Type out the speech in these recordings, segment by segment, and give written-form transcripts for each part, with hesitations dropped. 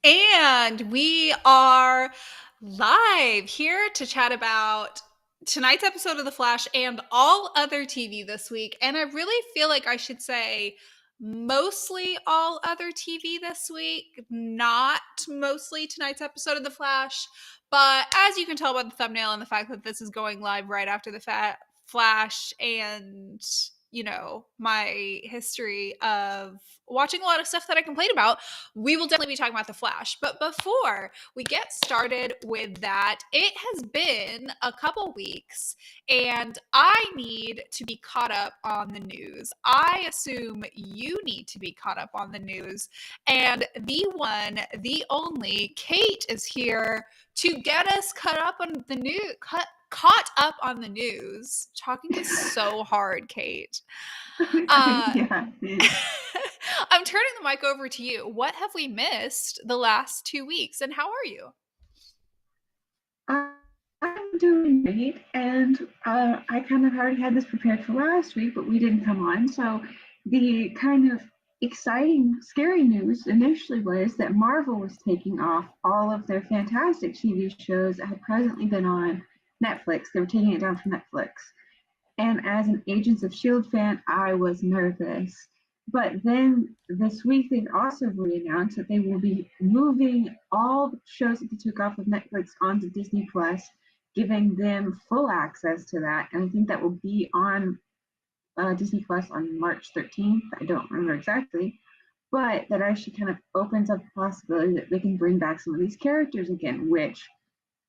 And we are live here to chat about tonight's episode of The Flash and all other TV this week. And I really feel like I should say mostly all other TV this week, not mostly tonight's episode of The Flash. But as you can tell by the thumbnail and the fact that this is going live right after the Flash and my history of watching a lot of stuff that I complain about, we will definitely be talking about The Flash. But before we get started with that, it has been a couple weeks and I need to be caught up on the news. I assume you need to be caught up on the news. And the one, the only, Kate is here to get us caught up on the news. Caught up on the news. Talking is so hard, Kate. Yeah. I'm turning the mic over to you. What have we missed the last 2 weeks, and how are you? I'm doing great, and I kind of already had this prepared for last week, but we didn't come on. So the kind of exciting, scary news initially was that Marvel was taking off all of their fantastic TV shows that had presently been on Netflix. They were taking it down from Netflix. And as an Agents of S.H.I.E.L.D. fan, I was nervous. But then this week, they've also announced that they will be moving all the shows that they took off of Netflix onto Disney Plus, giving them full access to that. And I think that will be on Disney Plus on March 13th. I don't remember exactly. But that actually kind of opens up the possibility that they can bring back some of these characters again, which,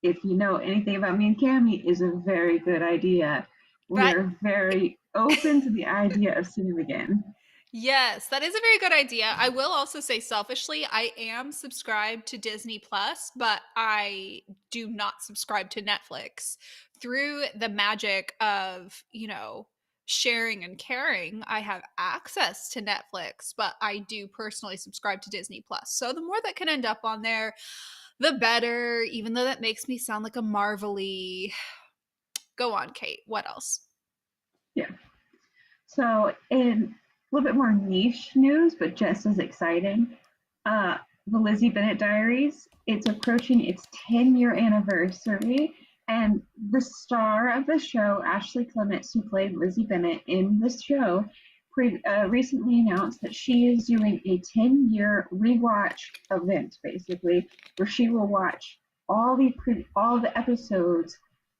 if you know anything about me and Cammie, is a very good idea. We're very open to the idea of seeing them again. Yes, that is a very good idea. I will also say selfishly, I am subscribed to Disney Plus, but I do not subscribe to Netflix. Through the magic of, sharing and caring, I have access to Netflix, but I do personally subscribe to Disney Plus. So the more that can end up on there, the better, even though that makes me sound like a Marvel-y. Go on, Kate. What else? Yeah. So, in a little bit more niche news, but just as exciting, the Lizzie Bennett Diaries. It's approaching its 10-year anniversary, and the star of the show, Ashley Clements, who played Lizzie Bennett in this show, recently announced that she is doing a 10-year rewatch event, basically, where she will watch all the episodes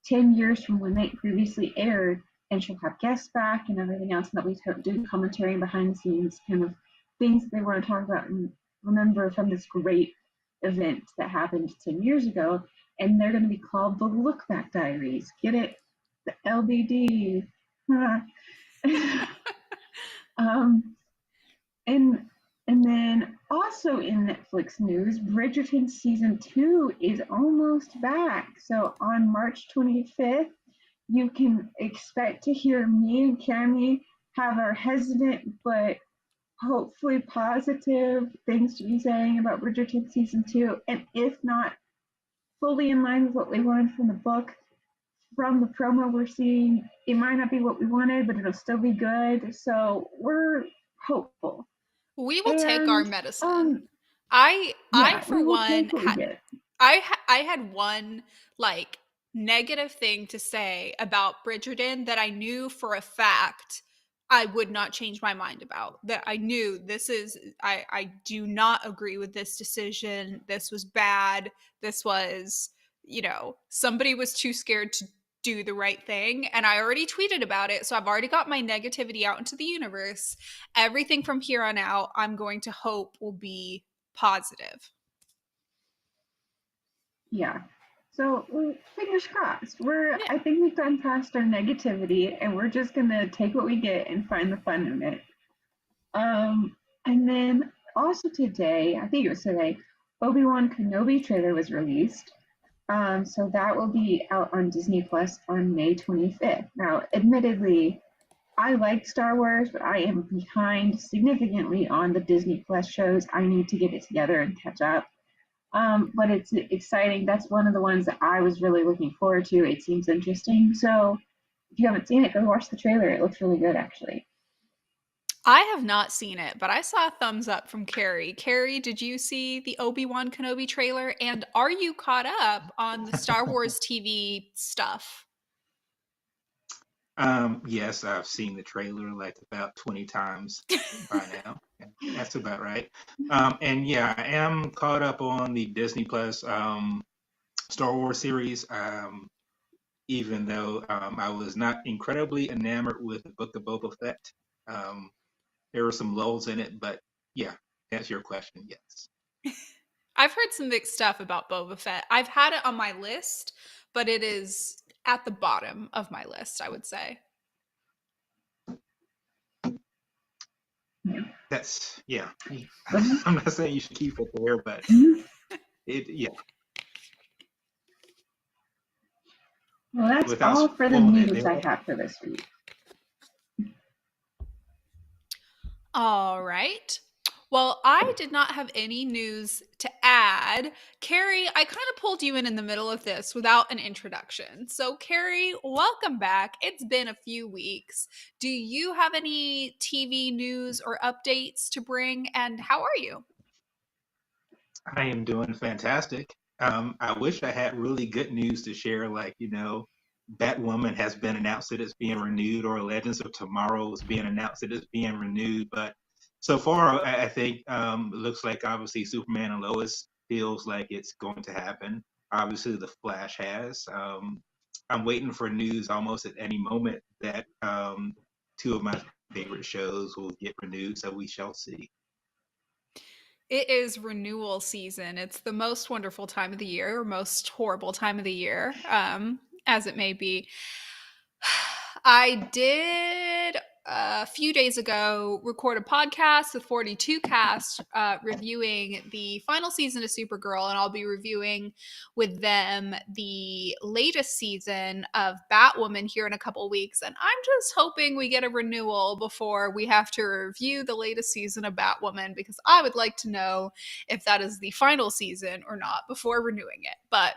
10 years from when they previously aired, and she'll have guests back and everything else, and that we do commentary and behind the scenes kind of things that they want to talk about and remember from this great event that happened 10 years ago. And they're going to be called the Look Back Diaries. Get it? The LBD. and then also in Netflix news, Bridgerton season 2 is almost back. So on March 25th, you can expect to hear me and Cammie have our hesitant but hopefully positive things to be saying about Bridgerton season 2. And if not fully in line with what we wanted from the book, from the promo we're seeing, it might not be what we wanted, but it'll still be good. So we're hopeful. We will take our medicine. I for one I had one like negative thing to say about Bridgerton that I knew for a fact I would not change my mind about. That I knew I do not agree with this decision. This was bad. This was, somebody was too scared to do the right thing, and I already tweeted about it, so I've already got my negativity out into the universe. Everything from here on out, I'm going to hope will be positive. Yeah. So fingers crossed. I think we've gotten past our negativity, and we're just gonna take what we get and find the fun in it. And then also today, I think it was today, Obi-Wan Kenobi trailer was released. So that will be out on Disney Plus on May 25th. Now, admittedly, I like Star Wars, but I am behind significantly on the Disney Plus shows. I need to get it together and catch up. But it's exciting. That's one of the ones that I was really looking forward to. It seems interesting. So if you haven't seen it, go watch the trailer. It looks really good, actually. I have not seen it, but I saw a thumbs up from Carey. Carey, did you see the Obi-Wan Kenobi trailer? And are you caught up on the Star Wars TV stuff? Yes, I've seen the trailer like about 20 times by now. That's about right. And yeah, I am caught up on the Disney Plus Star Wars series. Even though I was not incredibly enamored with the Book of Boba Fett. Um, there were some lulls in it, but yeah, to answer your question, yes. I've heard some mixed stuff about Boba Fett. I've had it on my list, but it is at the bottom of my list, I would say. Yeah. That's yeah. But, I'm not saying you should keep it there, but yeah. well, that's Without all for the spoiling it, news there. I have for this week. All right. Well, I did not have any news to add. Carey, I kind of pulled you in the middle of this without an introduction. So, Carey, welcome back. It's been a few weeks. Do you have any TV news or updates to bring? And how are you? I am doing fantastic. I wish I had really good news to share, like, Batwoman has been announced that it's being renewed, or Legends of Tomorrow is being announced that it's being renewed. But so far, I think it looks like obviously Superman and Lois feels like it's going to happen. Obviously, The Flash has. I'm waiting for news almost at any moment that two of my favorite shows will get renewed, so we shall see. It is renewal season. It's the most wonderful time of the year, or most horrible time of the year, as it may be. I did a few days ago record a podcast with 42 Cast reviewing the final season of Supergirl, and I'll be reviewing with them the latest season of Batwoman here in a couple weeks. And I'm just hoping we get a renewal before we have to review the latest season of Batwoman, because I would like to know if that is the final season or not before renewing it. But,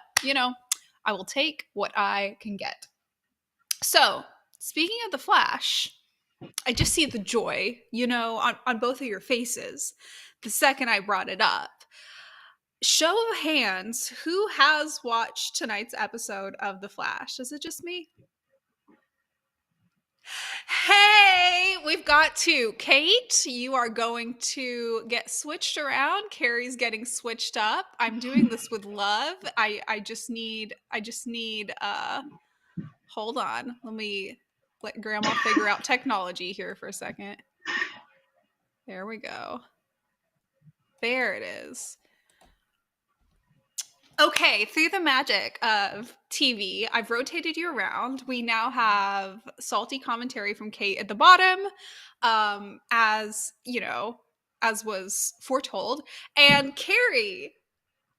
I will take what I can get. So, speaking of the Flash, I just see the joy, on both of your faces the second I brought it up. Show of hands, who has watched tonight's episode of The Flash? Is it just me? Hey, we've got two. Kate, you are going to get switched around. Carrie's getting switched up. I'm doing this with love. I just need hold on. Let me let grandma figure out technology here for a second. There we go. There it is. Okay, through the magic of TV, I've rotated you around. We now have salty commentary from Kate at the bottom, as as was foretold. And Carey,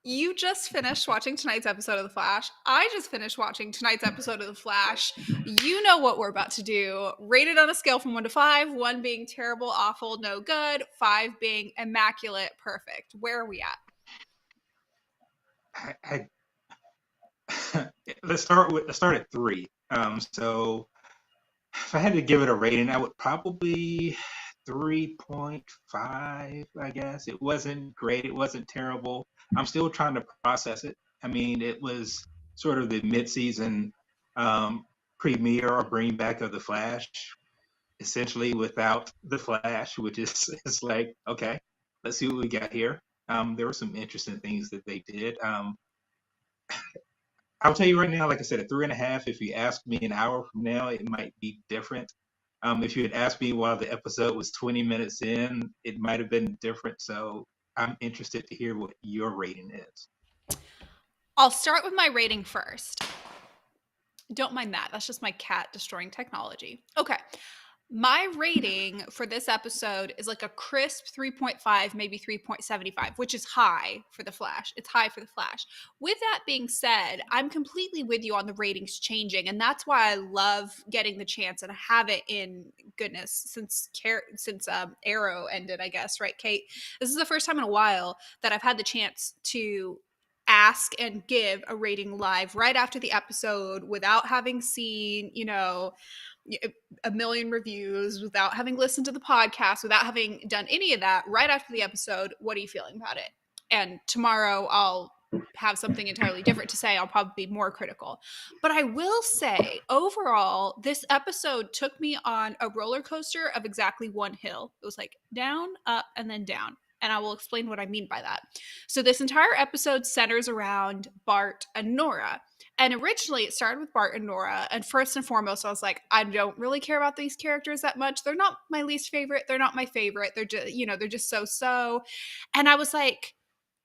you just finished watching tonight's episode of The Flash. I just finished watching tonight's episode of The Flash. You know what we're about to do. Rated on a scale from 1 to 5, 1 being terrible, awful, no good, 5 being immaculate, perfect. Where are we at? I let's start at 3. So if I had to give it a rating, I would probably 3.5, I guess. It wasn't great, it wasn't terrible. I'm still trying to process it. I mean, it was sort of the mid-season premiere or bring back of the Flash, essentially without the Flash, which is it's like, okay, let's see what we got here. There were some interesting things that they did. I'll tell you right now, like I said, at 3.5. If you ask me an hour from now, it might be different. If you had asked me while the episode was 20 minutes in, it might have been different. So I'm interested to hear what your rating is. I'll start with my rating first. Don't mind that. That's just my cat destroying technology. Okay. My rating for this episode is like a crisp 3.5, maybe 3.75, which is high for The Flash. It's high for The Flash. With that being said, I'm completely with you on the ratings changing, and that's why I love getting the chance, and I have it in goodness since Arrow ended, I guess, right, Kate? This is the first time in a while that I've had the chance to ask and give a rating live right after the episode without having seen, a million reviews, without having listened to the podcast, without having done any of that, right after the episode, what are you feeling about it? And tomorrow I'll have something entirely different to say. I'll probably be more critical. But I will say, overall, this episode took me on a roller coaster of exactly one hill. It was like down, up, and then down. And I will explain what I mean by that. So, this entire episode centers around Bart and Nora. And originally it started with Bart and Nora. And first and foremost, I was like, I don't really care about these characters that much. They're not my least favorite. They're not my favorite. They're just, they're just so. And I was like,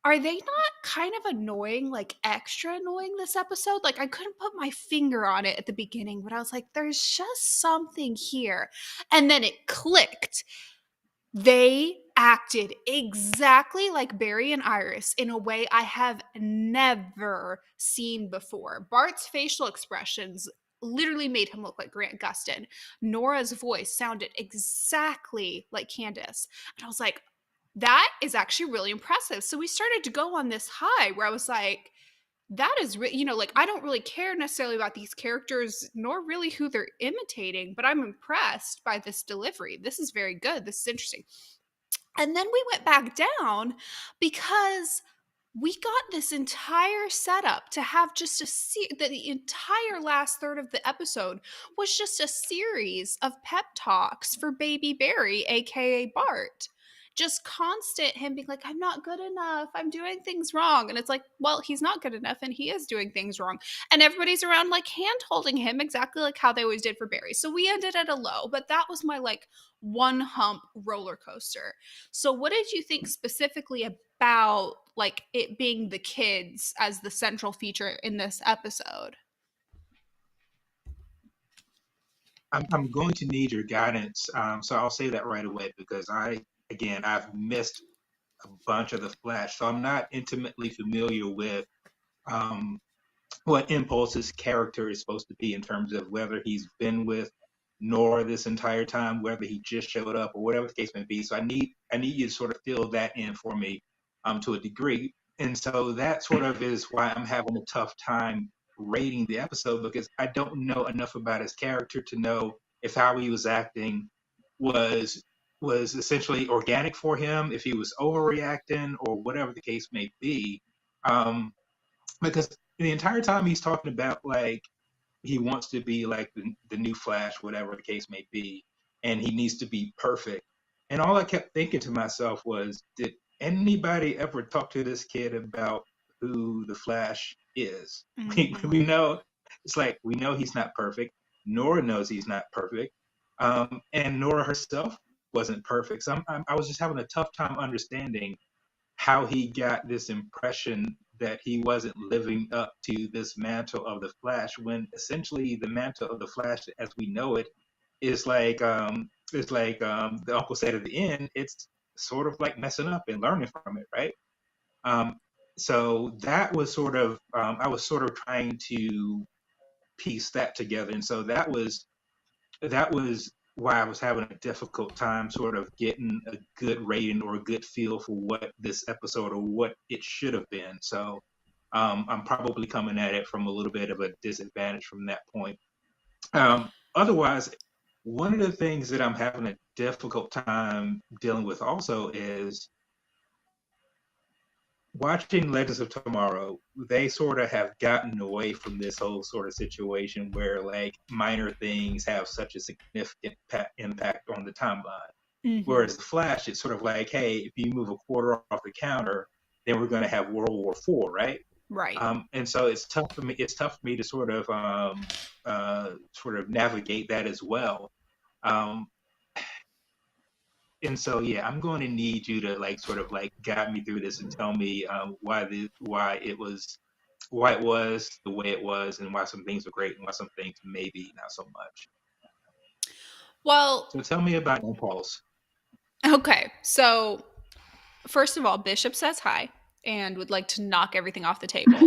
are they not kind of annoying, like extra annoying this episode? Like, I couldn't put my finger on it at the beginning, but I was like, there's just something here. And then it clicked. They acted exactly like Barry and Iris in a way I have never seen before. Bart's facial expressions literally made him look like Grant Gustin. Nora's voice sounded exactly like Candace. And I was like, that is actually really impressive. So we started to go on this high where I was like, that is, like, I don't really care necessarily about these characters nor really who they're imitating, but I'm impressed by this delivery. This is very good. This is interesting. And then we went back down because we got this entire setup to have just the entire last third of the episode was just a series of pep talks for baby Barry, aka Bart. Just constant him being like, I'm not good enough, I'm doing things wrong. And it's like, well, he's not good enough and he is doing things wrong. And everybody's around like hand holding him exactly like how they always did for Barry. So we ended at a low, but that was my like one hump roller coaster. So what did you think specifically about like it being the kids as the central feature in this episode? I'm going to need your guidance. So I'll say that right away because I've missed a bunch of the Flash, so I'm not intimately familiar with um, what Impulse's character is supposed to be in terms of whether he's been with Nora this entire time, whether he just showed up, or whatever the case may be. So I need you to sort of fill that in for me to a degree. And so that sort of is why I'm having a tough time rating the episode because I don't know enough about his character to know if how he was acting was was essentially organic for him, if he was overreacting, or whatever the case may be. Um, because the entire time he's talking about like he wants to be like the new Flash, whatever the case may be, and he needs to be perfect. And all I kept thinking to myself was, did anybody ever talk to this kid about who the Flash is? We Mm-hmm. know it's like we know he's not perfect. Nora knows he's not perfect, and Nora herself wasn't perfect. So I was just having a tough time understanding how he got this impression that he wasn't living up to this mantle of the Flash when essentially the mantle of the Flash as we know it is like the uncle said at the end, it's sort of like messing up and learning from it, right? Um, so that was sort of I was sort of trying to piece that together, and so that was why I was having a difficult time sort of getting a good rating or a good feel for what this episode or what it should have been. So I'm probably coming at it from a little bit of a disadvantage from that point. Otherwise, one of the things that I'm having a difficult time dealing with also is watching Legends of Tomorrow, they sort of have gotten away from this whole sort of situation where like minor things have such a significant impact on the timeline. Mm-hmm. Whereas the Flash, it's sort of like, hey, if you move a quarter off the counter, then we're going to have World War IV, right? Right. And so it's tough for me. It's tough for me to sort of navigate that as well. Um, and so yeah, I'm going to need you to like sort of like guide me through this and tell me why it was the way it was and why some things were great and why some things maybe not so much. Well, So tell me about Impulse. okay. So, first of all, Bishop says hi and would like to knock everything off the table.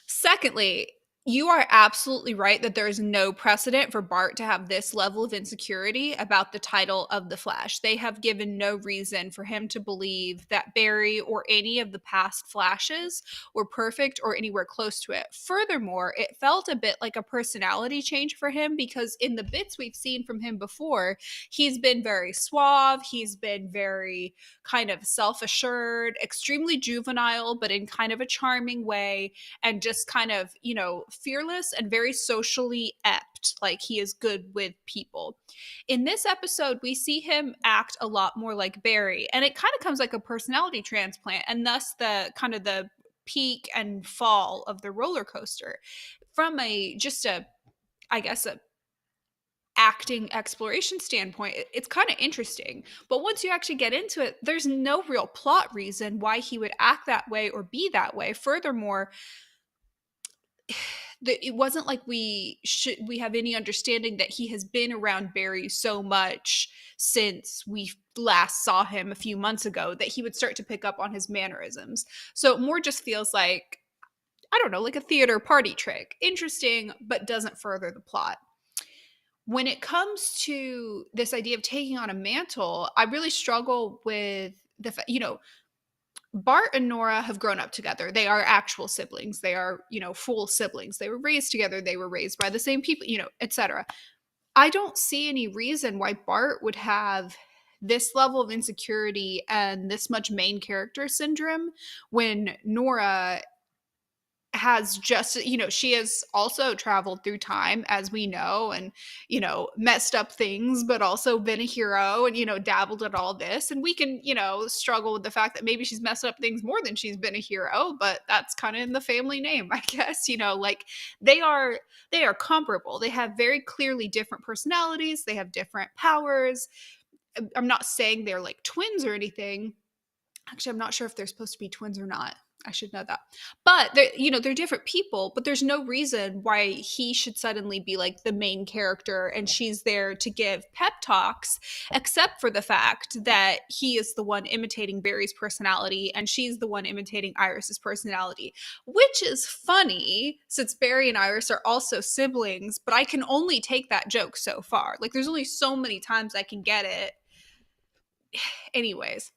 Secondly, You are absolutely right that there is no precedent for Bart to have this level of insecurity about the title of The Flash. They have given no reason for him to believe that Barry or any of the past Flashes were perfect or anywhere close to it. Furthermore, it felt a bit like a personality change for him because in the bits we've seen from him before, he's been very suave, he's been very kind of self assured, extremely juvenile, but in kind of a charming way, and just kind of, fearless and very socially apt. Like he is good with people. In this episode, we see him act a lot more like Barry, and it kind of comes like a personality transplant, and thus the kind of the peak and fall of the roller coaster. From I guess, a acting exploration standpoint, it's kind of interesting. But once you actually get into it, there's no real plot reason why he would act that way or be that way. Furthermore, it wasn't like we have any understanding that he has been around Barry so much since we last saw him a few months ago that he would start to pick up on his mannerisms. So it more just feels like, I don't know, like a theater party trick. Interesting, but doesn't further the plot. When it comes to this idea of taking on a mantle, I really struggle with Bart and Nora have grown up together. They are actual siblings. They are, full siblings. They were raised together. They were raised by the same people, etc. I don't see any reason why Bart would have this level of insecurity and this much main character syndrome when Nora has just, she has also traveled through time, as we know, and, messed up things, but also been a hero and, dabbled in all this. And we can, struggle with the fact that maybe she's messed up things more than she's been a hero, but that's kind of in the family name, I guess, like they are comparable. They have very clearly different personalities. They have different powers. I'm not saying they're like twins or anything. Actually, I'm not sure if they're supposed to be twins or not. I should know that. But they're different people, but there's no reason why he should suddenly be like the main character and she's there to give pep talks, except for the fact that he is the one imitating Barry's personality and she's the one imitating Iris's personality, which is funny since Barry and Iris are also siblings, but I can only take that joke so far. Like there's only so many times I can get it. Anyways,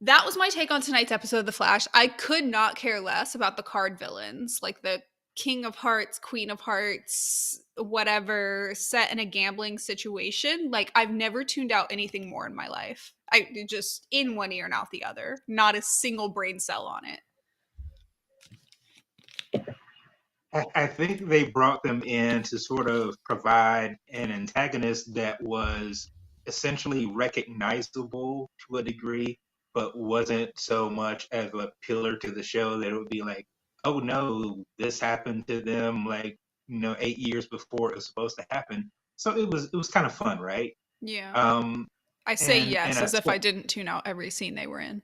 that was my take on tonight's episode of The Flash. I could not care less about the card villains, like the King of Hearts, Queen of Hearts, whatever, set in a gambling situation. Like, I've never tuned out anything more in my life. I just in one ear and out the other. Not a single brain cell on it. I think they brought them in to sort of provide an antagonist that was essentially recognizable to a degree, but wasn't so much as a pillar to the show that it would be like, oh no, this happened to them like 8 years before it was supposed to happen. So it was kind of fun, right? Yeah. Um, I say and yes and as if I didn't tune out every scene they were in.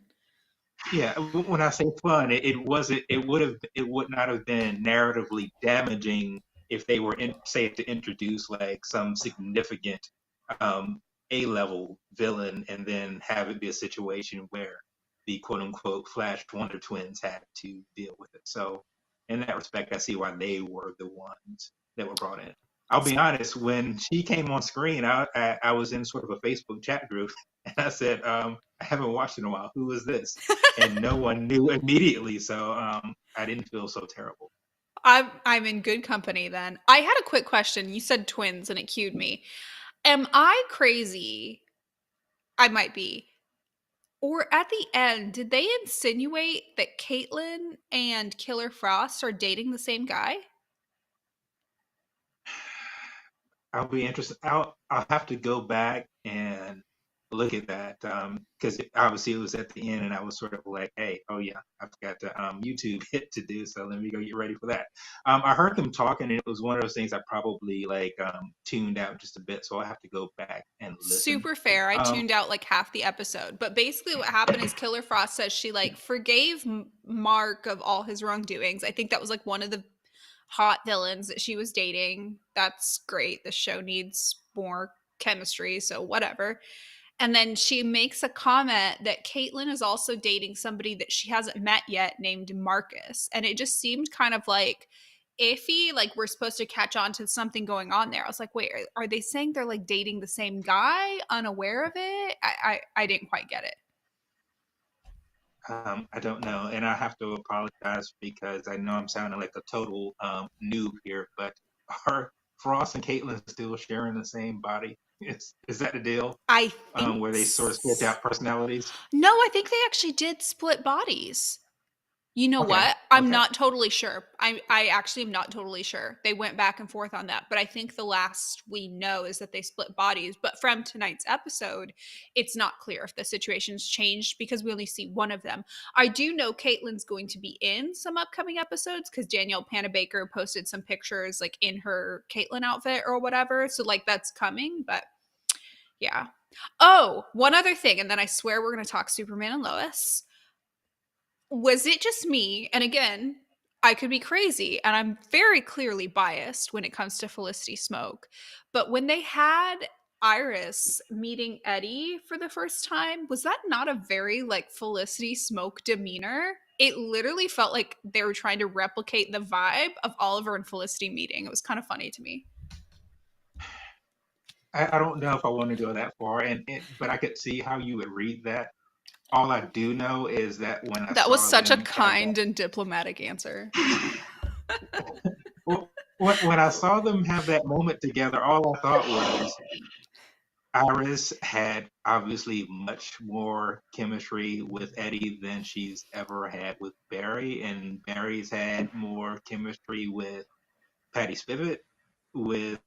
yeah, when I say fun, it would not have been narratively damaging if they were say to introduce like some significant A-level villain and then have it be a situation where the quote unquote Flash Wonder Twins had to deal with it. So in that respect, I see why they were the ones that were brought in. I'll be honest, when she came on screen, I was in sort of a Facebook chat group and I said, I haven't watched in a while. Who is this? And no one knew immediately. So I didn't feel so terrible. I'm in good company then. I had a quick question. You said twins and it cued me. Am I crazy? I might be. Or at the end, did they insinuate that Caitlin and Killer Frost are dating the same guy? I'll be interested. I'll have to go back and look at that because obviously it was at the end, and I was sort of like, "Hey, oh yeah, I've got the YouTube hit to do, so let me go get ready for that." I heard them talking, and it was one of those things I probably like tuned out just a bit, so I'll have to go back and listen. Super fair. I Um, tuned out like half the episode. But basically what happened is Killer Frost says she like forgave Mark of all his wrongdoings. I think that was like one of the hot villains that she was dating. That's great. The show needs more chemistry, so whatever. And then she makes a comment that Caitlin is also dating somebody that she hasn't met yet named Marcus. And it just seemed kind of like iffy. Like, we're supposed to catch on to something going on there. I was like, wait, are they saying they're like dating the same guy, unaware of it? I didn't quite get it. I don't know, and I have to apologize because I know I'm sounding like a total noob here, but are Frost and Caitlin still sharing the same body? Is that the deal? I think Where they sort of switch out personalities? No, I think they actually did split bodies. You know Okay, what? I'm okay. not totally sure. I actually am not totally sure. They went back and forth on that, but I think the last we know is that they split bodies. But from tonight's episode, it's not clear if the situation's changed because we only see one of them. I do know Caitlin's going to be in some upcoming episodes because Danielle Panabaker posted some pictures like in her Caitlin outfit or whatever. So like that's coming, but yeah. Oh, one other thing, and then I swear we're going to talk Superman and Lois. Was it just me? And again, I could be crazy, and I'm very clearly biased when it comes to Felicity Smoke. But when they had Iris meeting Eddie for the first time, was that not a very like Felicity Smoke demeanor? It literally felt like they were trying to replicate the vibe of Oliver and Felicity meeting. It was kind of funny to me. I don't know if I want to go that far, but I could see how you would read that. All I do know is that when I That was saw such a them have that, kind and diplomatic answer. well, when I saw them have that moment together, all I thought was Iris had obviously much more chemistry with Eddie than she's ever had with Barry, and Barry's had more chemistry with Patty Spivot, with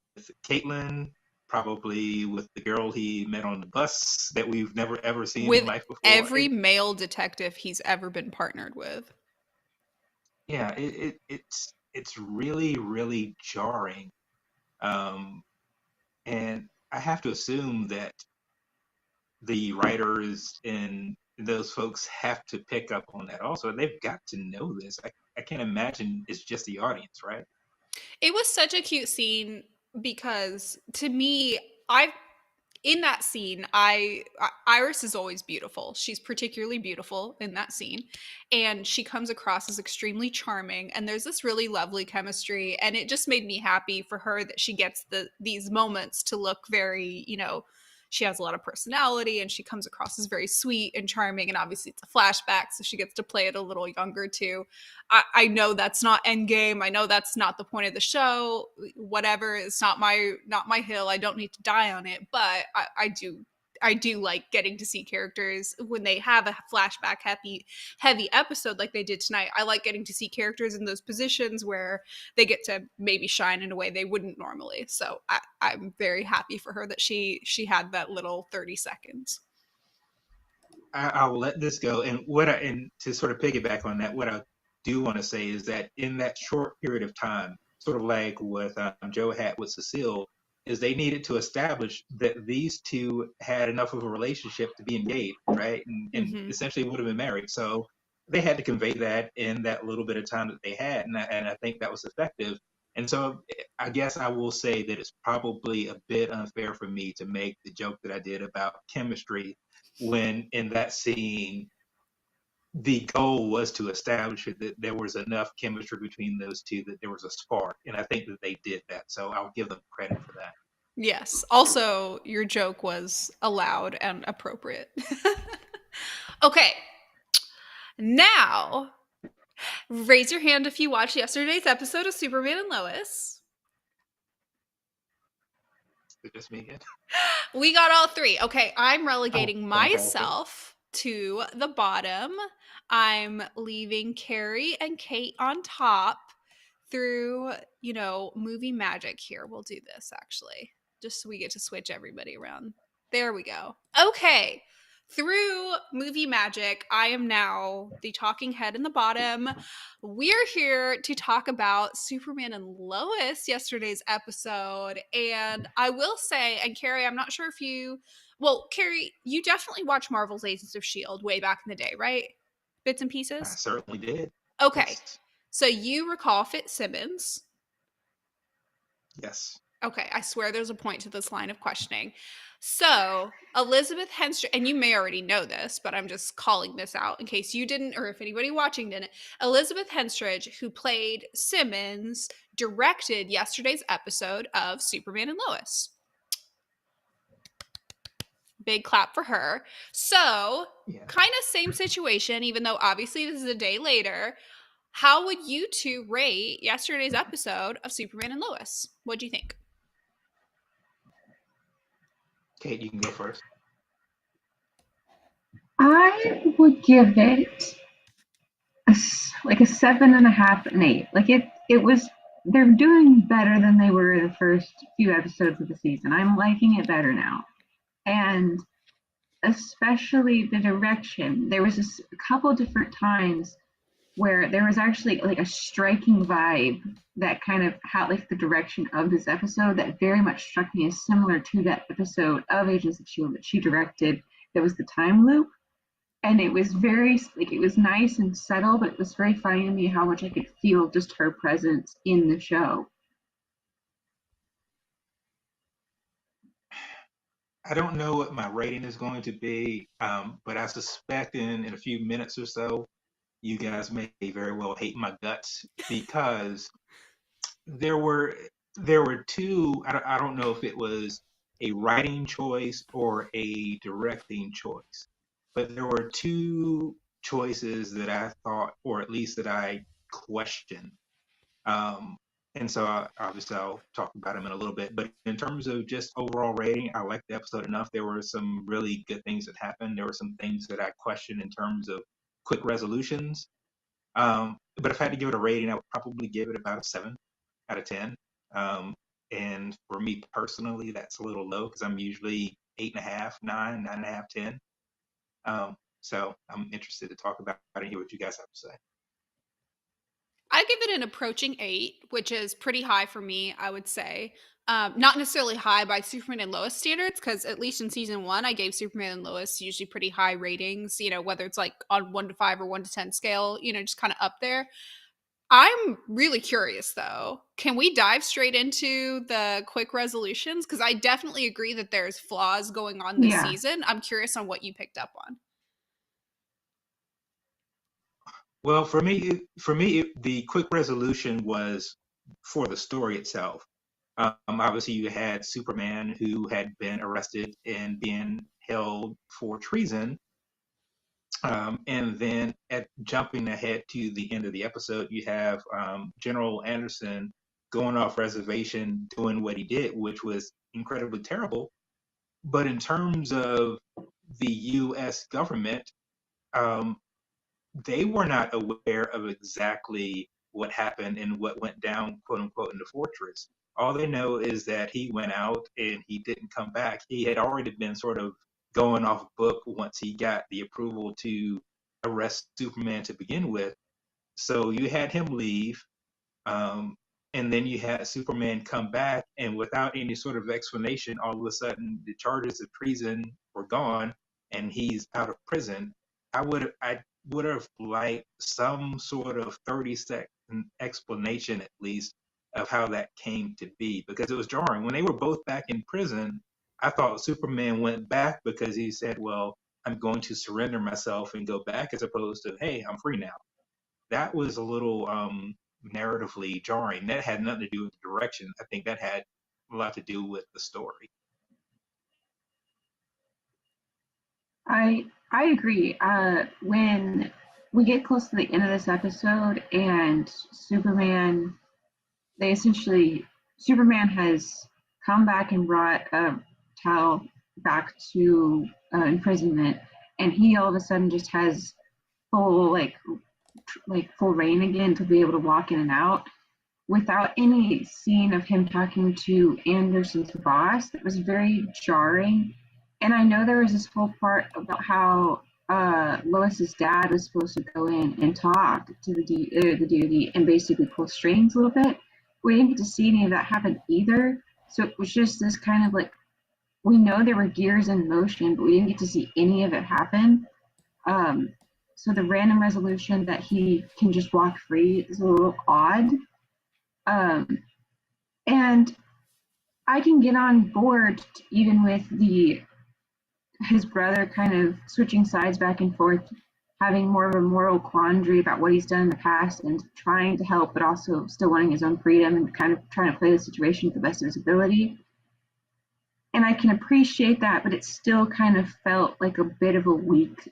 Caitlin, probably with the girl he met on the bus that we've never ever seen in With life before. every male detective he's ever been partnered with. Yeah, it's really really jarring, um, and I have to assume that the writers and those folks have to pick up on that also. They've got to know this. I can't imagine it's just the audience, right? It was such a cute scene because to me, I in that scene, Iris is always beautiful. She's particularly beautiful in that scene, and she comes across as extremely charming. And there's this really lovely chemistry, and it just made me happy for her that she gets these moments to look very, she has a lot of personality, and she comes across as very sweet and charming. And obviously, it's a flashback, so she gets to play it a little younger too. I know that's not Endgame. I know that's not the point of the show. Whatever, it's not my hill. I don't need to die on it, but I do like getting to see characters when they have a flashback heavy episode like they did tonight. I like getting to see characters in those positions where they get to maybe shine in a way they wouldn't normally. So I'm very happy for her that she had that little 30 seconds. I'll let this go. And and to sort of piggyback on that, what I do want to say is that in that short period of time, sort of like what Joe had with Cecile, is they needed to establish that these two had enough of a relationship to be engaged, right? And essentially would have been married. So they had to convey that in that little bit of time that they had, and I think that was effective. And so I guess I will say that it's probably a bit unfair for me to make the joke that I did about chemistry when in that scene the goal was to establish that there was enough chemistry between those two that there was a spark, and I think that they did that, so I'll give them credit for that. Yes. Also, your joke was allowed and appropriate. Okay. Now, raise your hand if you watched yesterday's episode of Superman and Lois. Is it just me again? We got all three. Okay, I'm Oh, relegating fantastic. myself to the bottom. I'm leaving Carey and Kate on top through, movie magic here. We'll do this actually, just so we get to switch everybody around. There we go. Okay. Through movie magic, I am now the talking head in the bottom. We're here to talk about Superman and Lois, yesterday's episode. And I will say, and Carey, I'm not sure if Carey, you definitely watched Marvel's Agents of S.H.I.E.L.D. way back in the day, right? Bits and I pieces? certainly did. Okay. Yes. So you recall Fitzsimmons. Yes. Okay, I swear there's a point to this line of questioning. So Elizabeth Henstridge, and you may already know this, but I'm just calling this out in case you didn't, or if anybody watching didn't. Elizabeth Henstridge, who played Simmons, directed yesterday's episode of Superman and Lois. Big clap for her. So, Yeah. kind of same situation, even though obviously this is a day later. How would you two rate yesterday's episode of Superman and Lois? What do you think? Kate, you can go first. I would give it like a 7.5 and 8. Like it was. They're doing better than they were the first few episodes of the season. I'm liking it better now, and especially the direction. There was a couple different times where there was actually like a striking vibe that kind of had like the direction of this episode that very much struck me as similar to that episode of Agents of S.H.I.E.L.D. that she directed. That was the time loop. And it was very like it was nice and subtle, but it was very funny to me how much I could feel just her presence in the show. I don't know what my rating is going to be, but I suspect in a few minutes or so, you guys may very well hate my guts because there were two. I don't know if it was a writing choice or a directing choice, but there were two choices that I thought, or at least that I questioned. Um, and so obviously I'll talk about them in a little bit. But in terms of just overall rating, I liked the episode enough. There were some really good things that happened. There were some things that I questioned in terms of quick resolutions. But if I had to give it a rating, I would probably give it about a 7 out of 10. And for me personally, that's a little low because I'm usually 8.5, 9, 9.5, 10. So I'm interested to talk about it and hear what you guys have to say. I give it an approaching 8, which is pretty high for me, I would say. Not necessarily high by Superman and Lois standards, because at least in season 1, I gave Superman and Lois usually pretty high ratings, whether it's like on 1 to 5 or 1 to 10 scale, just kind of up there. I'm really curious though. Can we dive straight into the quick resolutions? Because I definitely agree that there's flaws going on this Yeah. season. I'm curious on what you picked up on. Well, for me, the quick resolution was for the story itself. Obviously, you had Superman who had been arrested and being held for treason. And then jumping ahead to the end of the episode, you have General Anderson going off reservation, doing what he did, which was incredibly terrible. But in terms of the U.S. government, um, they were not aware of exactly what happened and what went down, quote unquote, in the fortress. All they know is that he went out and he didn't come back. He had already been sort of going off book once he got the approval to arrest Superman to begin with. So you had him leave, um, and then you had Superman come back, and without any sort of explanation, all of a sudden the charges of treason were gone, and he's out of prison. I would have liked some sort of 30-second explanation at least of how that came to be because it was jarring. When they were both back in prison, I thought Superman went back because he said, "Well, I'm going to surrender myself and go back," as opposed to, "Hey, I'm free now." That was a little narratively jarring. That had nothing to do with the direction. I think that had a lot to do with the story. I agree. When we get close to the end of this episode and Superman has come back and brought Tal back to imprisonment, and he all of a sudden just has full full reign again to be able to walk in and out without any scene of him talking to Anderson's boss. That was very jarring. And I know there was this whole part about how Lois's dad was supposed to go in and talk to the DoD and basically pull strings a little bit. We didn't get to see any of that happen either. So it was just this kind of like, we know there were gears in motion, but we didn't get to see any of it happen. So the random resolution that he can just walk free is a little odd. And I can get on board even with his brother kind of switching sides back and forth, having more of a moral quandary about what he's done in the past and trying to help, but also still wanting his own freedom and kind of trying to play the situation to the best of his ability. And I can appreciate that, but it still kind of felt like a bit of a weak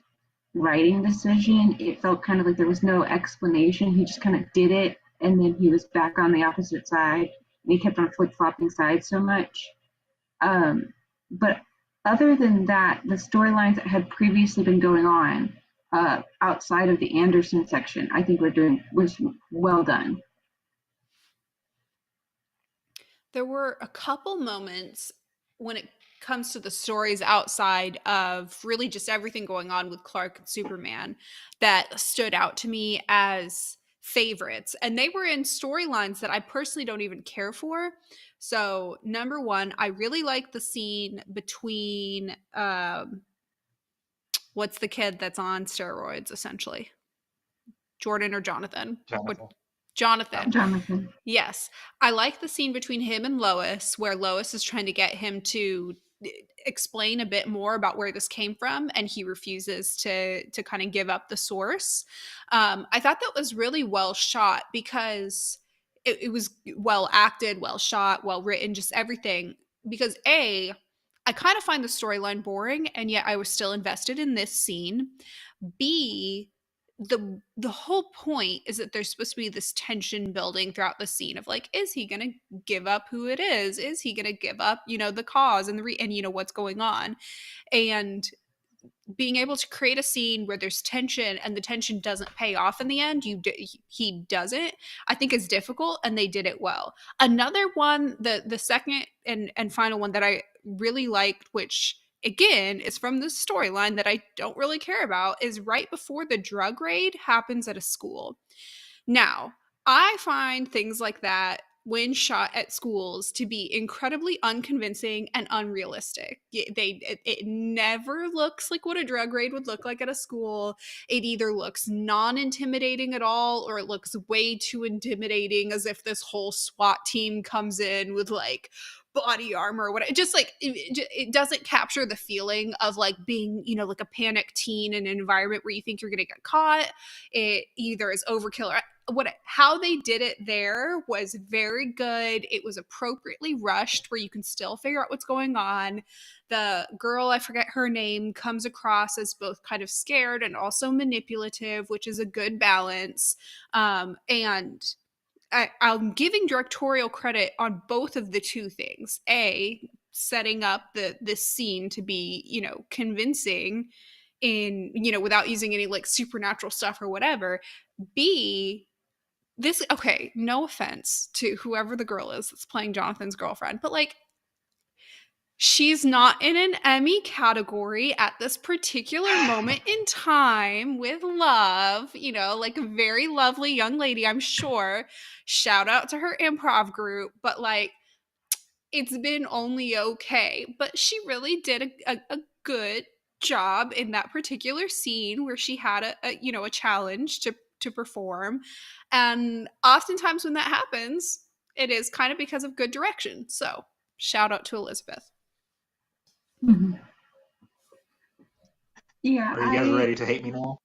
writing decision. It felt kind of like there was no explanation. He just kind of did it, and then he was back on the opposite side, and he kept on flip-flopping sides so much. But other than that, the storylines that had previously been going on outside of the Anderson section, I think was well done. There were a couple moments when it comes to the stories outside of really just everything going on with Clark and Superman that stood out to me as favorites. And they were in storylines that I personally don't even care for. So, number one, I really like the scene between what's the kid that's on steroids, essentially? Jordan or Jonathan? Jonathan. Jonathan. Yes. I like the scene between him and Lois, where Lois is trying to get him to explain a bit more about where this came from, and he refuses to kind of give up the source. I thought that was really well shot because it was well acted, well shot, well written, just everything. Because I kind of find the storyline boring, and yet I was still invested in this scene. B, the whole point is that there's supposed to be this tension building throughout the scene of like, is he gonna give up who it is he gonna give up the cause and and what's going on, and being able to create a scene where there's tension and the tension doesn't pay off in the end, he doesn't, I think is difficult, and they did it well. Another one, the second and final one that I really liked, which again is from the storyline that I don't really care about, is right before the drug raid happens at a school. Now, I find things like that when shot at schools to be incredibly unconvincing and unrealistic. It never looks like what a drug raid would look like at a school. It either looks non-intimidating at all, or it looks way too intimidating, as if this whole SWAT team comes in with like body armor or whatever. Just like it doesn't capture the feeling of like being like a panic teen in an environment where you think you're gonna get caught. It either is overkill or how they did it there was very good. It was appropriately rushed where you can still figure out what's going on. The girl, I forget her name, comes across as both kind of scared and also manipulative, which is a good balance. And I'm giving directorial credit on both of the two things. Setting up this scene to be, convincing in, without using any like supernatural stuff or whatever. B, this, okay, no offense to whoever the girl is that's playing Jonathan's girlfriend, but like, she's not in an Emmy category at this particular moment in time with love, like a very lovely young lady, I'm sure. Shout out to her improv group, but like, it's been only okay. But she really did a good job in that particular scene where she had a challenge to perform. And oftentimes when that happens, it is kind of because of good direction. So shout out to Elizabeth. Mm-hmm. Yeah. Are you guys ready to hate me now?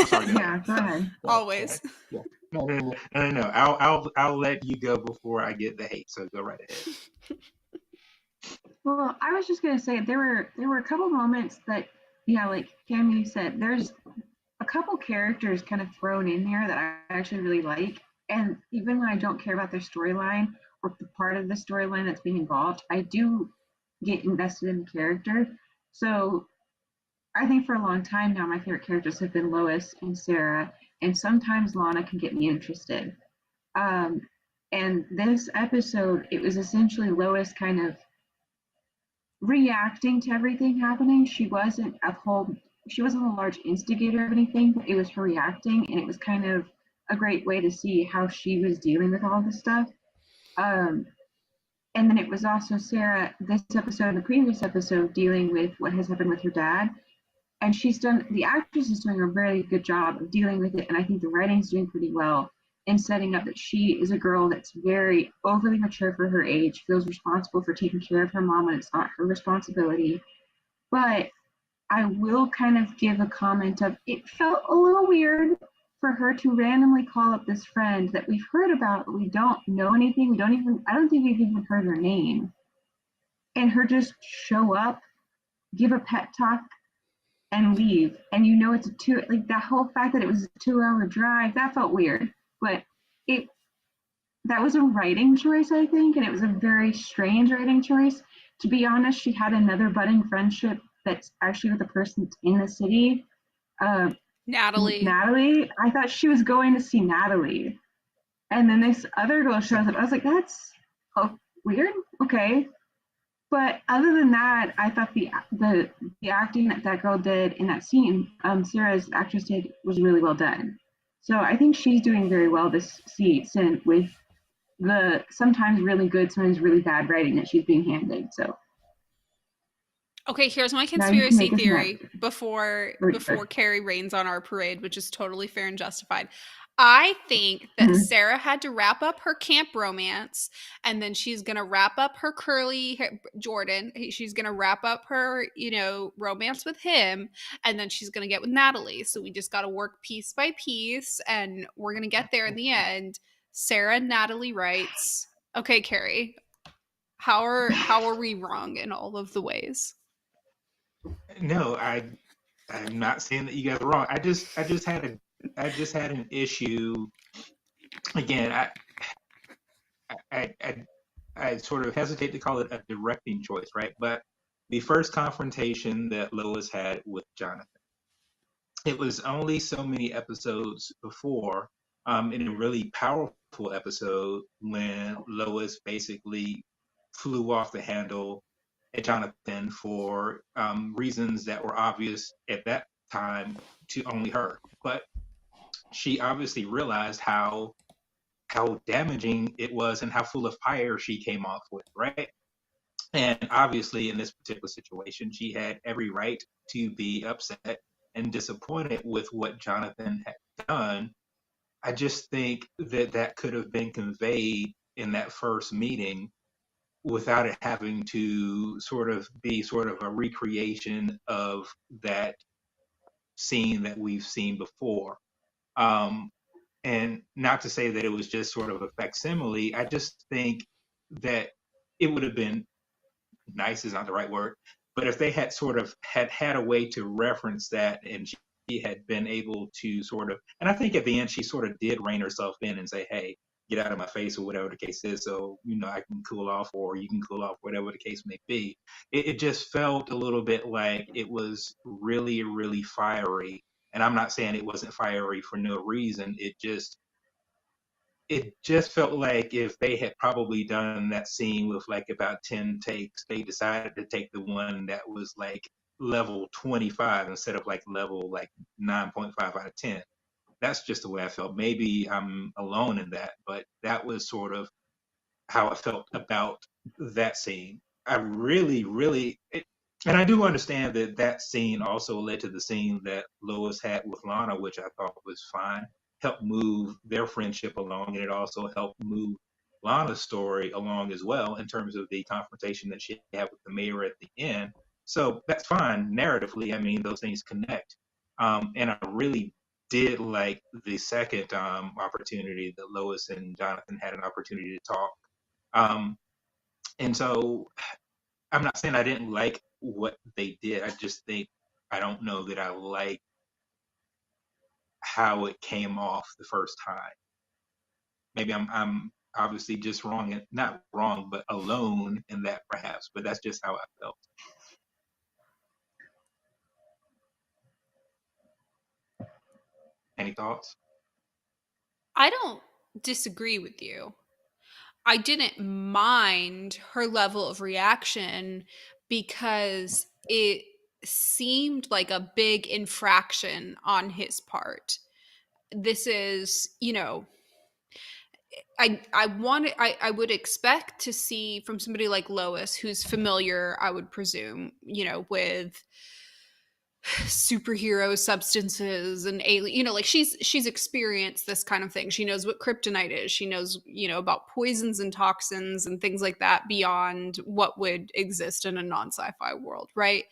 Sorry, yeah, go ahead. Always. Yeah. No. I'll let you go before I get the hate. So go right ahead. Well, I was just gonna say there were a couple moments that, yeah, like Cammie said, there's a couple characters kind of thrown in there that I actually really like, and even when I don't care about their storyline or the part of the storyline that's being involved, I do get invested in the character. So I think for a long time now, my favorite characters have been Lois and Sarah, and sometimes Lana can get me interested. And this episode, it was essentially Lois kind of reacting to everything happening. She wasn't a large instigator of anything, but it was her reacting, and it was kind of a great way to see how she was dealing with all this stuff. And then it was also Sarah, this episode and the previous episode, dealing with what has happened with her dad. And the actress is doing a very good job of dealing with it, and I think the writing's doing pretty well and setting up that she is a girl that's very overly mature for her age, feels responsible for taking care of her mom when it's not her responsibility. But I will kind of give a comment of it felt a little weird for her to randomly call up this friend that we've heard about, but we don't know anything. I don't think we've even heard her name. And her just show up, give a pep talk, and leave. And you know it's a two, like that whole fact that it was a 2 hour drive, that felt weird. But it, that was a writing choice, I think, and it was a very strange writing choice. To be honest, she had another budding friendship that's actually with a person in the city. Uh, Natalie. Natalie, I thought she was going to see Natalie. And then this other girl shows up. I was like, that's oh, weird. Okay. But other than that, I thought the acting that that girl did in that scene, Sarah's actress did, was really well done. So I think she's doing very well this season with the sometimes really good, sometimes really bad writing that she's being handed. So Okay, here's my now you can conspiracy make us mad. theory before Or, Carey rains on our parade, which is totally fair and justified. I think that mhm. Sarah had to wrap up her camp romance, and then she's gonna wrap up her Jordan. She's gonna wrap up her, romance with him, and then she's gonna get with Natalie. So we just gotta work piece by piece, and we're gonna get there in the end. Sarah and Natalie writes. Okay, Carey, how are we wrong in all of the ways? No, I'm not saying that you guys are wrong. I just had an issue. Again, I, I, I sort of hesitate to call it a directing choice, right? But the first confrontation that Lois had with Jonathan, it was only so many episodes before, in a really powerful episode when Lois basically flew off the handle at Jonathan for reasons that were obvious at that time to only her. But she obviously realized how damaging it was and how full of fire she came off with, right? And obviously, in this particular situation, she had every right to be upset and disappointed with what Jonathan had done. I just think that that could have been conveyed in that first meeting without it having to sort of be sort of a recreation of that scene that we've seen before. Um, and not to say that it was just sort of a facsimile, I just think that it would have been nice is not the right word, but if they had sort of had a way to reference that and she had been able to sort of, and I think at the end she sort of did rein herself in and say, hey, get out of my face or whatever the case is, so I can cool off or you can cool off, whatever the case may be. It just felt a little bit like it was really, really fiery. And I'm not saying it wasn't fiery for no reason. It just felt like if they had probably done that scene with like about 10 takes, they decided to take the one that was like level 25 instead of like level like 9.5 out of 10. That's just the way I felt. Maybe I'm alone in that, but that was sort of how I felt about that scene. I really, really, and I do understand that that scene also led to the scene that Lois had with Lana, which I thought was fine, helped move their friendship along, and it also helped move Lana's story along as well in terms of the confrontation that she had with the mayor at the end. So that's fine narratively. I mean, those things connect. And I really did like the second opportunity that Lois and Jonathan had an opportunity to talk. um, and so I'm not saying I didn't like what they did. I just think I don't know that I like how it came off the first time. Maybe I'm obviously just wrong, and not wrong, but alone in that perhaps. But that's just how I felt. Any thoughts? I don't disagree with you. I didn't mind her level of reaction because it seemed like a big infraction on his part. This is, I would expect to see from somebody like Lois, who's familiar, I would presume, with superhero substances and alien, like she's experienced this kind of thing. She knows what kryptonite is. She knows, about poisons and toxins and things like that beyond what would exist in a non-sci-fi world, right?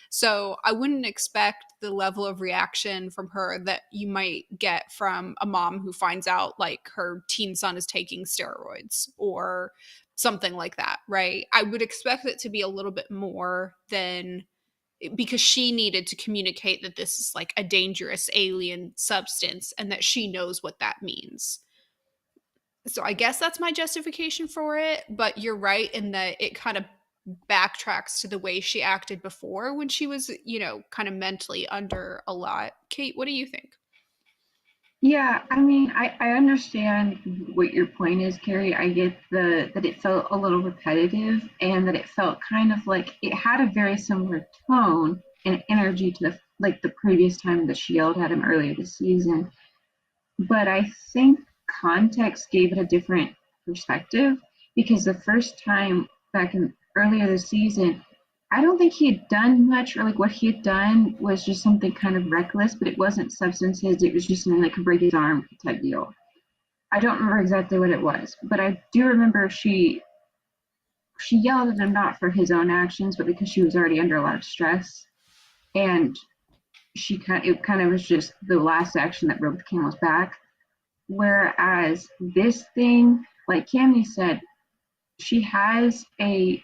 So I wouldn't expect the level of reaction from her that you might get from a mom who finds out like her teen son is taking steroids or something like that, right? I would expect it to be a little bit more than, because she needed to communicate that this is like a dangerous alien substance and that she knows what that means. So I guess that's my justification for it, but you're right in that it kind of backtracks to the way she acted before when she was, kind of mentally under a lot. Kate, what do you think? Yeah, I mean, I understand what your point is, Carrie. I get that it felt a little repetitive and that it felt kind of like it had a very similar tone and energy to the previous time that she yelled at him earlier this season. But I think context gave it a different perspective because the first time back in earlier this season, I don't think he had done much, or like what he had done was just something kind of reckless, but it wasn't substances. It was just something that could break his arm type deal. I don't remember exactly what it was, but I do remember she yelled at him not for his own actions, but because she was already under a lot of stress, and it kind of was just the last action that broke the camel's back. Whereas this thing, like Cammie said, she has I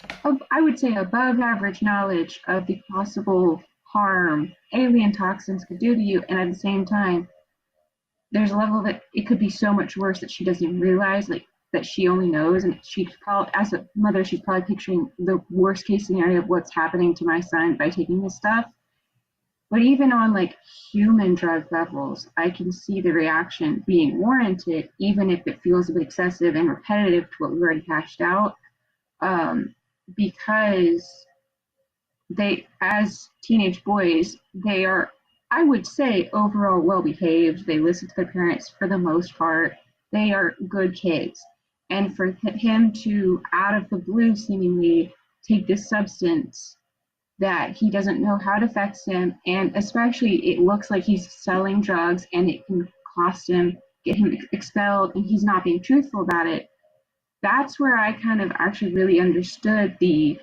would say, above average knowledge of the possible harm alien toxins could do to you, and at the same time, there's a level that it could be so much worse that she doesn't even realize, like that she only knows, and she probably, as a mother, she's probably picturing the worst case scenario of what's happening to my son by taking this stuff. But even on like human drug levels, I can see the reaction being warranted, even if it feels a bit excessive and repetitive to what we've already hashed out. Um, because they, as teenage boys, they are, I would say, overall well behaved. They listen to their parents for the most part. They are good kids. And for him to, out of the blue, seemingly take this substance that he doesn't know how it affects him, and especially it looks like he's selling drugs and it can cost him, get him expelled, and he's not being truthful about it. That's where I kind of actually really understood the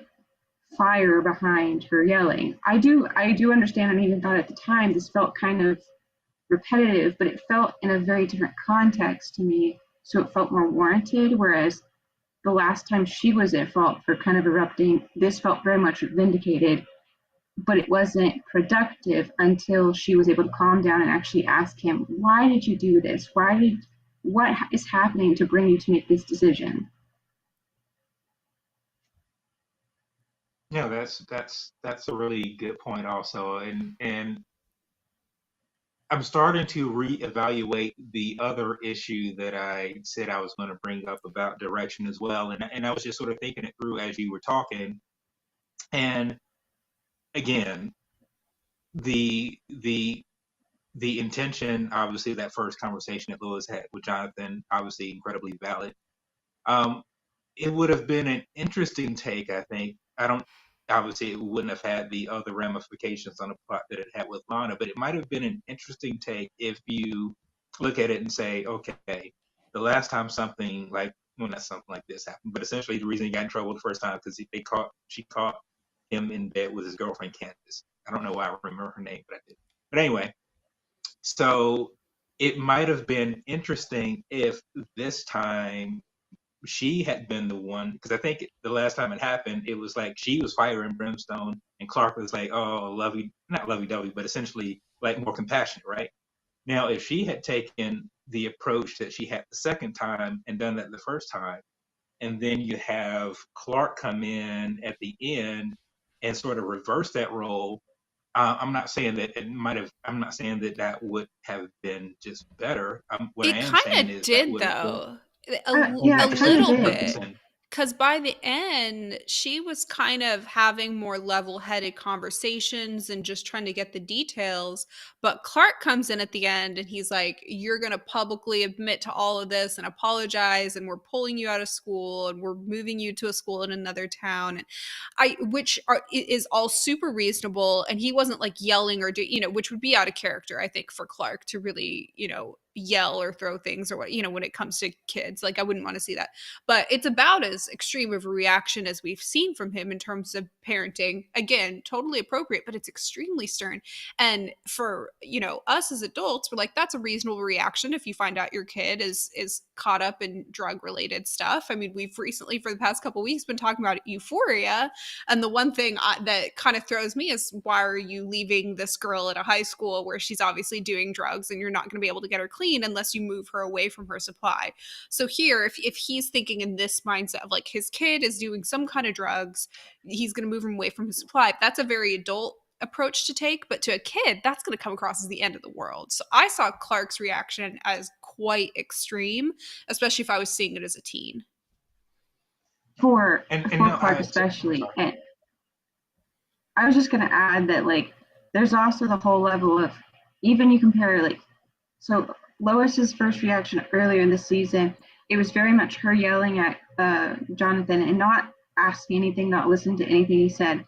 fire behind her yelling. I do understand, and even thought at the time this felt kind of repetitive, but it felt in a very different context to me, so it felt more warranted. Whereas the last time she was at fault for kind of erupting, this felt very much vindicated, but it wasn't productive until she was able to calm down and actually ask him, why did you do this? What is happening to bring you to make this decision? Yeah, that's a really good point also, and I'm starting to reevaluate the other issue that I said I was going to bring up about direction as well, and I was just sort of thinking it through as you were talking, and again, the the intention, obviously, that first conversation that Lewis had with Jonathan, obviously incredibly valid. Um, it would have been an interesting take, I think. I don't, obviously, it wouldn't have had the other ramifications on the plot that it had with Lana, but it might have been an interesting take if you look at it and say, okay, the last time something like, well, not something like this happened, but essentially the reason he got in trouble the first time because she caught him in bed with his girlfriend Candace. I don't know why I remember her name, but I did. But anyway, so it might have been interesting if this time she had been the one, because I think the last time it happened, it was like she was fire and brimstone, and Clark was like, oh, lovey, not lovey dovey, but essentially like more compassionate, right? Now, if she had taken the approach that she had the second time and done that the first time, and then you have Clark come in at the end and sort of reverse that role, I'm not saying that it might have. I'm not saying that that would have been just better. What I It am kind saying of is that did would have though. well, Yeah, A it kind of little what are did. you bit. saying? because by the end, she was kind of having more level-headed conversations and just trying to get the details. But Clark comes in at the end and he's like, "You're going to publicly admit to all of this and apologize, and we're pulling you out of school and we're moving you to a school in another town." And is all super reasonable. And he wasn't like yelling or which would be out of character, I think, for Clark to really, yell or throw things or what, when it comes to kids. Like, I wouldn't want to see that. But it's about as extreme of a reaction as we've seen from him in terms of parenting. Again, totally appropriate, but it's extremely stern. And for, us as adults, we're like, that's a reasonable reaction if you find out your kid is caught up in drug related stuff. I mean, we've recently, for the past couple of weeks, been talking about Euphoria. And the one thing that kind of throws me is, why are you leaving this girl at a high school where she's obviously doing drugs and you're not going to be able to get her clean unless you move her away from her supply? So here, if he's thinking in this mindset of like his kid is doing some kind of drugs, he's going to move him away from his supply. That's a very adult approach to take, but to a kid, that's going to come across as the end of the world. So I saw Clark's reaction as quite extreme, especially if I was seeing it as a teen. For And no, Clark especially. And I was just going to add that, like, there's also the whole level of, even you compare, like, so Lois's first reaction earlier in the season, it was very much her yelling at Jonathan and not asking anything, not listening to anything he said.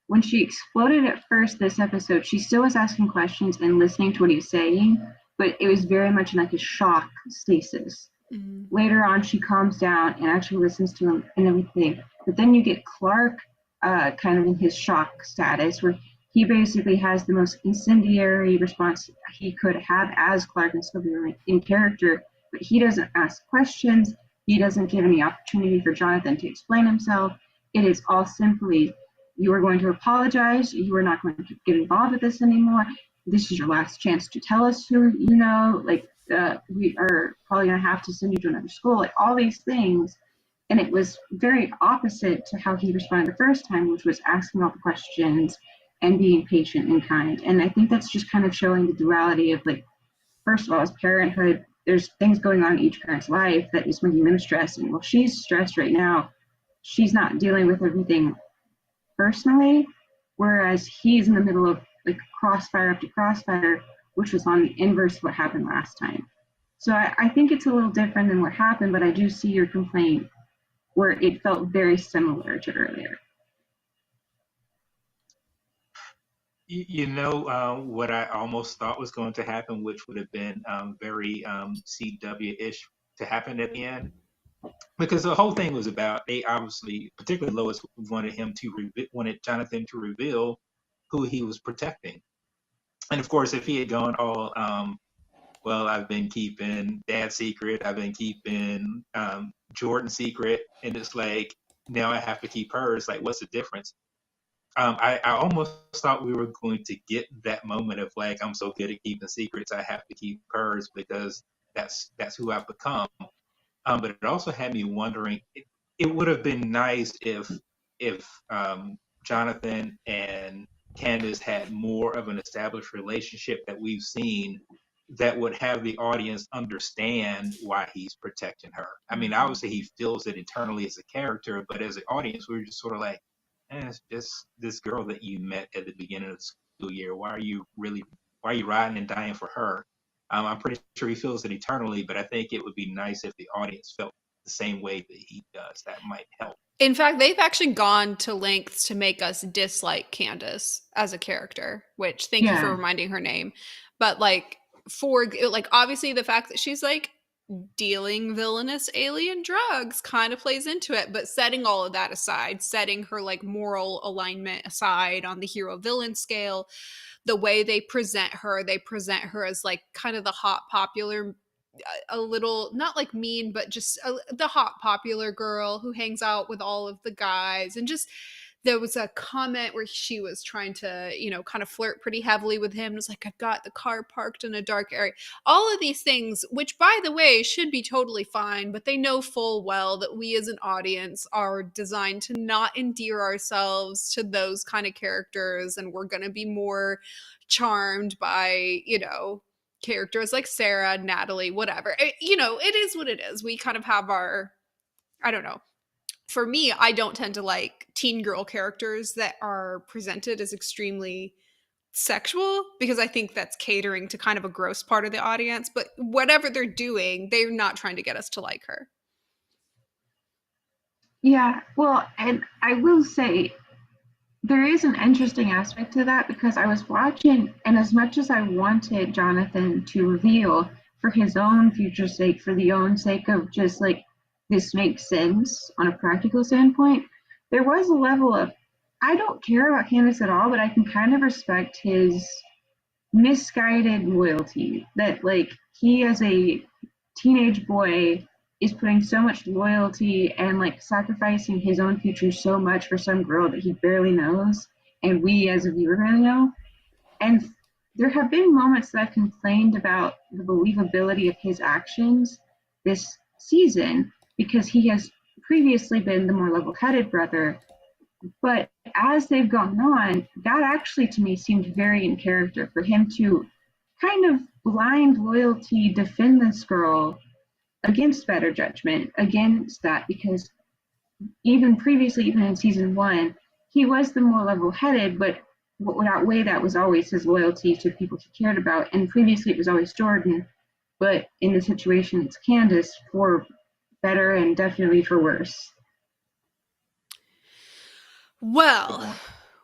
When she exploded at first this episode, she still was asking questions and listening to what he was saying, but it was very much in like a shock stasis. Mm-hmm. Later on, she calms down and actually listens to him and everything. But then you get Clark kind of in his shock status, where he basically has the most incendiary response he could have as Clark and still be in character, but he doesn't ask questions. He doesn't give any opportunity for Jonathan to explain himself. It is all simply, you are going to apologize. You are not going to get involved with this anymore. This is your last chance to tell us who you know. Like, we are probably going to have to send you to another school. Like, all these things. And it was very opposite to how he responded the first time, which was asking all the questions and being patient and kind. And I think that's just kind of showing the duality of, like, first of all, as parenthood, there's things going on in each parent's life that is making them stressed. And while she's stressed right now, she's not dealing with everything personally, whereas he's in the middle of like crossfire after crossfire, which was on the inverse of what happened last time. So I think it's a little different than what happened, but I do see your complaint where it felt very similar to earlier. What I almost thought was going to happen, which would have been very CW-ish to happen at the end, because the whole thing was about, they obviously, particularly Lois, wanted Jonathan to reveal who he was protecting. And of course, if he had gone all, well, I've been keeping Dad's secret, I've been keeping Jordan's secret, and it's like, now I have to keep hers. Like, what's the difference? I almost thought we were going to get that moment of like, I'm so good at keeping secrets, I have to keep hers because that's who I've become. But it also had me wondering. It would have been nice if Jonathan and Candace had more of an established relationship that we've seen, that would have the audience understand why he's protecting her. I mean, obviously he feels it internally as a character, but as an audience, we were just sort of like, it's just this girl that you met at the beginning of the school year. Why are you riding and dying for her? I'm pretty sure he feels it eternally, but I think it would be nice if the audience felt the same way that he does. That might help. In fact, they've actually gone to lengths to make us dislike Candace as a character, which thank you for reminding her name. But like, obviously the fact that she's like dealing villainous alien drugs kind of plays into it, but setting all of that aside, setting her like moral alignment aside on the hero villain scale, the way they present her as like kind of the hot popular, a little not like mean, but just the hot popular girl who hangs out with all of the guys. And just, there was a comment where she was trying to, kind of flirt pretty heavily with him. It was like, I've got the car parked in a dark area. All of these things, which by the way, should be totally fine, but they know full well that we as an audience are designed to not endear ourselves to those kind of characters. And we're going to be more charmed by, characters like Sarah, Natalie, whatever. It is what it is. We kind of have our, I don't know, for me, I don't tend to like teen girl characters that are presented as extremely sexual, because I think that's catering to kind of a gross part of the audience. But whatever they're doing, they're not trying to get us to like her. Yeah, well, and I will say there is an interesting aspect to that because I was watching, and as much as I wanted Jonathan to reveal for his own future sake, for the own sake of just like this makes sense on a practical standpoint, there was a level of I don't care about Candace at all, but I can kind of respect his misguided loyalty that like he as a teenage boy is putting so much loyalty and like sacrificing his own future so much for some girl that he barely knows and we as a viewer barely know. And there have been moments that I've complained about the believability of his actions this season because he has previously been the more level-headed brother, but as they've gone on, that actually to me seemed very in character for him to kind of blind loyalty defend this girl against better judgment, against that, because even previously, even in season one, he was the more level headed, but what would outweigh that was always his loyalty to people he cared about. And previously it was always Jordan, but in the situation it's Candace for better and definitely for worse. Well,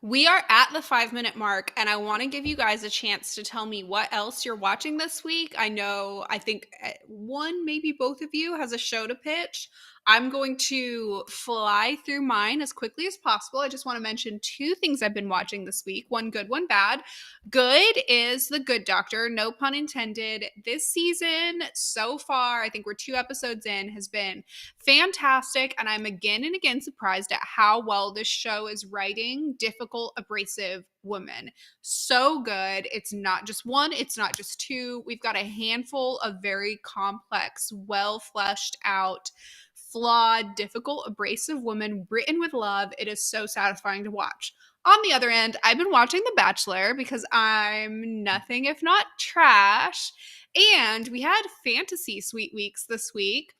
we are at the 5-minute mark, and I want to give you guys a chance to tell me what else you're watching this week. I think one, maybe both of you has a show to pitch. I'm going to fly through mine as quickly as possible. I just want to mention 2 things I've been watching this week, one good, one bad. Good is The Good Doctor, no pun intended. This season, so far, I think we're 2 episodes in, has been fantastic, and I'm again and again surprised at how well this show is writing difficult, abrasive women. So good. It's not just one, it's not just 2. We've got a handful of very complex, well fleshed out, flawed, difficult, abrasive women written with love. It is so satisfying to watch. On the other end, I've been watching The Bachelor because I'm nothing if not trash. And we had fantasy sweet weeks this week,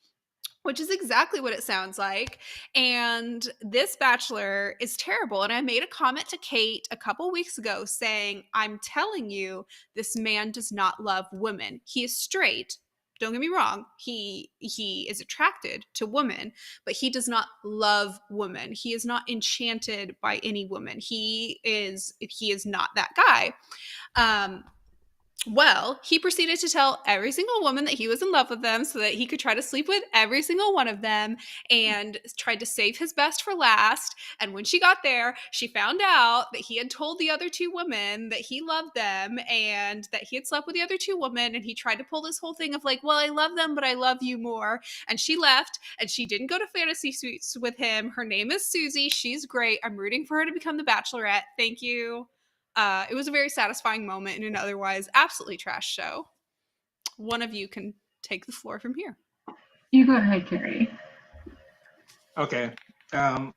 which is exactly what it sounds like. And this Bachelor is terrible. And I made a comment to Kate a couple weeks ago saying, I'm telling you, this man does not love women. He is straight. Don't get me wrong. He is attracted to women, but he does not love women. He is not enchanted by any woman. He is not that guy. Well, he proceeded to tell every single woman that he was in love with them so that he could try to sleep with every single one of them, and tried to save his best for last. And when she got there, she found out that he had told the other 2 women that he loved them and that he had slept with the other 2 women. And he tried to pull this whole thing of like, well, I love them, but I love you more. And she left and she didn't go to fantasy suites with him. Her name is Susie. She's great. I'm rooting for her to become the Bachelorette. Thank you. It was a very satisfying moment in an otherwise absolutely trash show. One of you can take the floor from here. You go ahead, Carey. Okay. I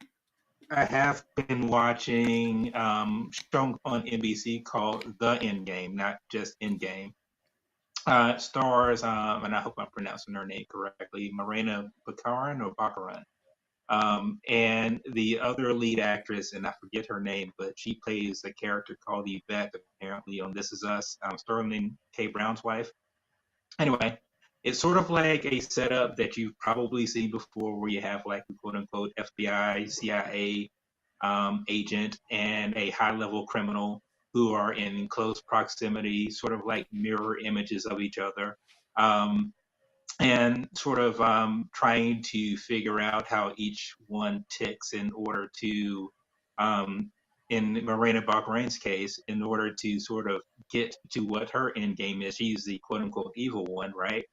have been watching show on NBC called The Endgame, not just Endgame. Stars, and I hope I'm pronouncing her name correctly, Morena Baccarin. And the other lead actress, and I forget her name, but she plays a character called Yvette, apparently, on This Is Us, Sterling K. Brown's wife. Anyway, it's sort of like a setup that you've probably seen before where you have like a quote unquote FBI, CIA agent and a high level criminal who are in close proximity, sort of like mirror images of each other. And sort of trying to figure out how each one ticks in order to, in Morena Baccarin's case, in order to sort of get to what her end game is. She's the quote unquote evil one, right?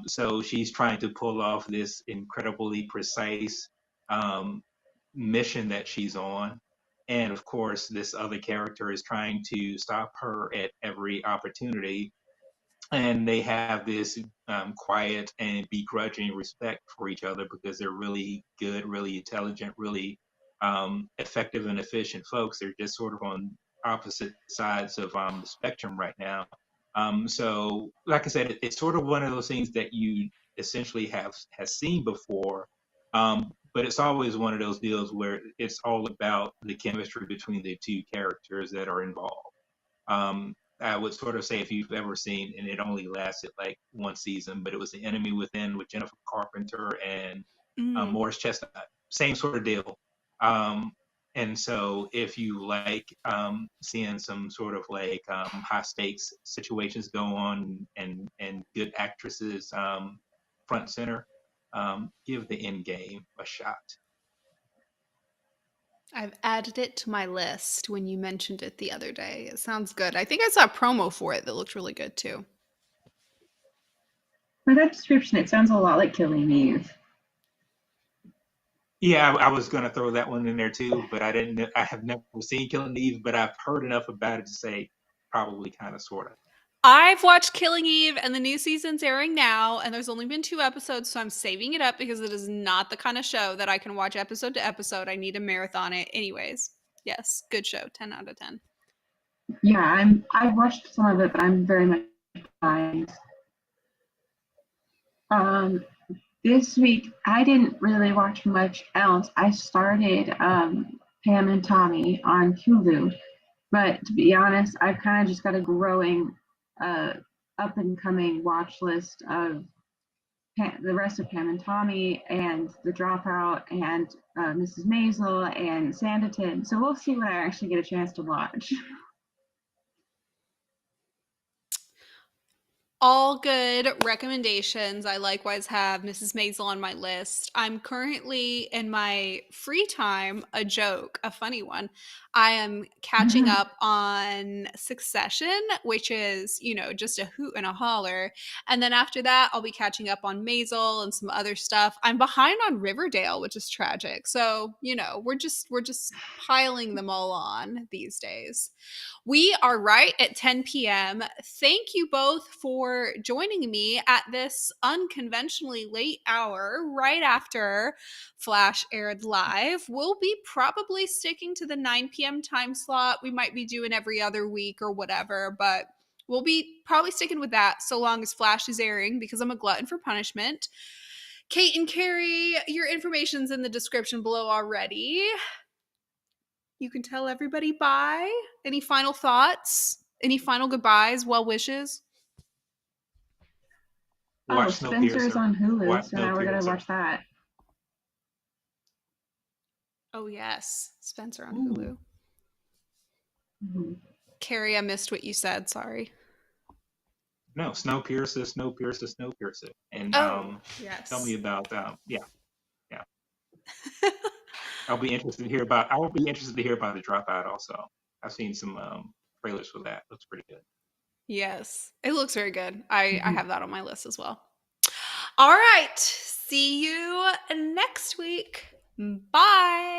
So she's trying to pull off this incredibly precise mission that she's on. And of course, this other character is trying to stop her at every opportunity, and they have this quiet and begrudging respect for each other because they're really good, really intelligent, really effective and efficient folks. They're just sort of on opposite sides of the spectrum right now. So, like I said, it's sort of one of those things that you essentially has seen before, but it's always one of those deals where it's all about the chemistry between the two characters that are involved. I would sort of say if you've ever seen, and it only lasted like one season, but it was The Enemy Within with Jennifer Carpenter and Morris Chestnut. Same sort of deal. Um, and so if you like seeing some sort of like high stakes situations go on and good actresses front and center, give The End Game a shot. I've added it to my list when you mentioned it the other day. It sounds good. I think I saw a promo for it that looked really good too. By that description, it sounds a lot like Killing Eve. Yeah, I was gonna throw that one in there too, but I didn't. I have never seen Killing Eve, but I've heard enough about it to say probably kind of sort of. I've watched Killing Eve and the new season's airing now, and there's only been 2 episodes, so I'm saving it up because it is not the kind of show that I can watch episode to episode. I need to marathon it. Anyways, yes, good show. 10 out of 10. Yeah, I've watched some of it, but I'm very much behind. This week I didn't really watch much else. I started Pam and Tommy on Hulu, but to be honest, I've kind of just got a growing up and coming watch list of the rest of Pam and Tommy and The Dropout and Mrs. Maisel and Sanditon. So we'll see what I actually get a chance to watch. All good recommendations. I likewise have Mrs. Maisel on my list. I'm currently in my free time, a funny one. I am catching up on Succession, which is, just a hoot and a holler. And then after that, I'll be catching up on Maisel and some other stuff. I'm behind on Riverdale, which is tragic. So, we're just piling them all on these days. We are right at 10 p.m. Thank you both for joining me at this unconventionally late hour right after Flash aired live. We'll be probably sticking to the 9 p.m. time slot. We might be doing every other week or whatever, but we'll be probably sticking with that so long as Flash is airing because I'm a glutton for punishment. Kate and Carey, your information's in the description below already. You can tell everybody bye. Any final thoughts? Any final goodbyes? Well wishes? Oh, Spencer is on Hulu, so now we're going to watch that. Oh, yes. Spencer on Hulu. Mm-hmm. Carey, I missed what you said. Sorry. No, Snowpiercer. And yes. tell me about yeah. I'll be interested to hear about The Dropout also. I've seen some trailers for that. Looks pretty good. Yes, it looks very good. I have that on my list as well. All right. See you next week. Bye.